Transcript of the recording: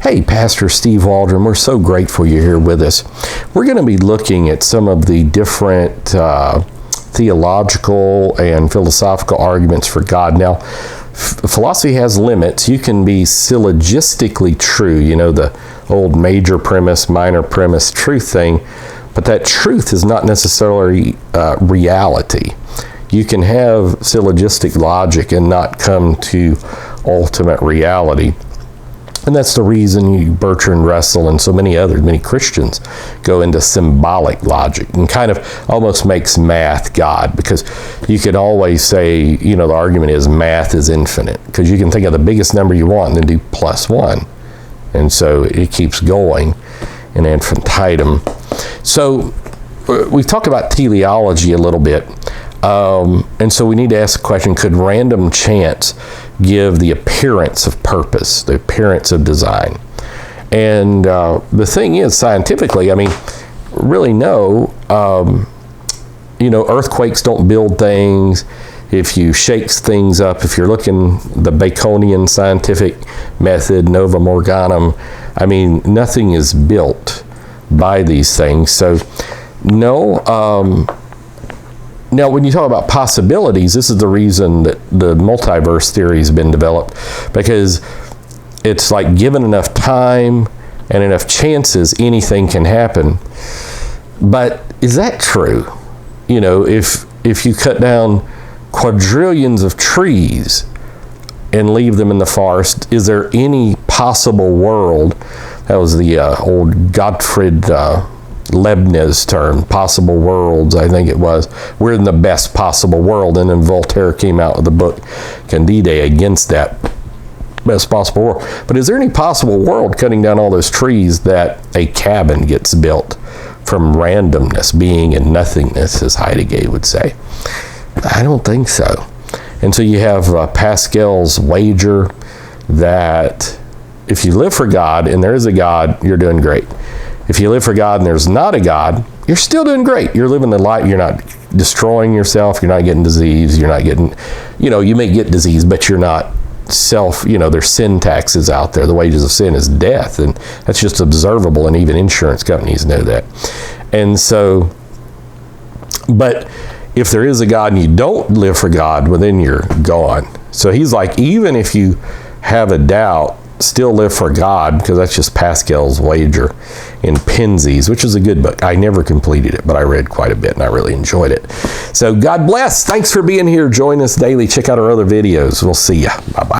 Hey, Pastor Steve Waldron, we're so grateful you're here with us. We're going to be looking at some of the different theological and philosophical arguments for God. Now, philosophy has limits. You can be syllogistically true, you know, the old major premise, minor premise truth thing, but that truth is not necessarily reality. You can have syllogistic logic and not come to ultimate reality. And that's the reason Bertrand Russell and so many Christians go into symbolic logic and kind of almost makes math God, because you could always say, you know, the argument is math is infinite, because you can think of the biggest number you want and then do plus one. And so it keeps going in infinitum. So we've talked about teleology a little bit. And so we need to ask the question, could random chance give the appearance of purpose, the appearance of design? And the thing is, scientifically, I mean, really no. You know, earthquakes don't build things. If you shake things up, if you're looking the Baconian scientific method, Nova Morganum, I mean, nothing is built by these things. So no. Now, when you talk about possibilities, this is the reason that the multiverse theory has been developed, because it's like given enough time and enough chances, anything can happen. But is that true? You know, if you cut down quadrillions of trees and leave them in the forest, is there any possible world? That was the old Gottfried Leibniz term, possible worlds, I think it was. We're in the best possible world. And then Voltaire came out with the book Candide against that best possible world. But is there any possible world, cutting down all those trees, that a cabin gets built from randomness, being and nothingness, as Heidegger would say? I don't think so. And so you have Pascal's Wager that if you live for God and there is a God, you're doing great. If you live for God and there's not a God, you're still doing great. You're living the light. You're not destroying yourself. You're not getting disease. You're not getting, you know, you may get disease, but you're not you know, there's sin taxes out there. The wages of sin is death. And that's just observable. And even insurance companies know that. And so, but if there is a God and you don't live for God, well, then you're gone. So he's like, even if you have a doubt, still live for God, because that's just Pascal's Wager in Penzies, which is a good book. I never completed it, but I read quite a bit and I really enjoyed it. So God bless. Thanks for being here. Join us daily. Check out our other videos. We'll see you. Bye-bye.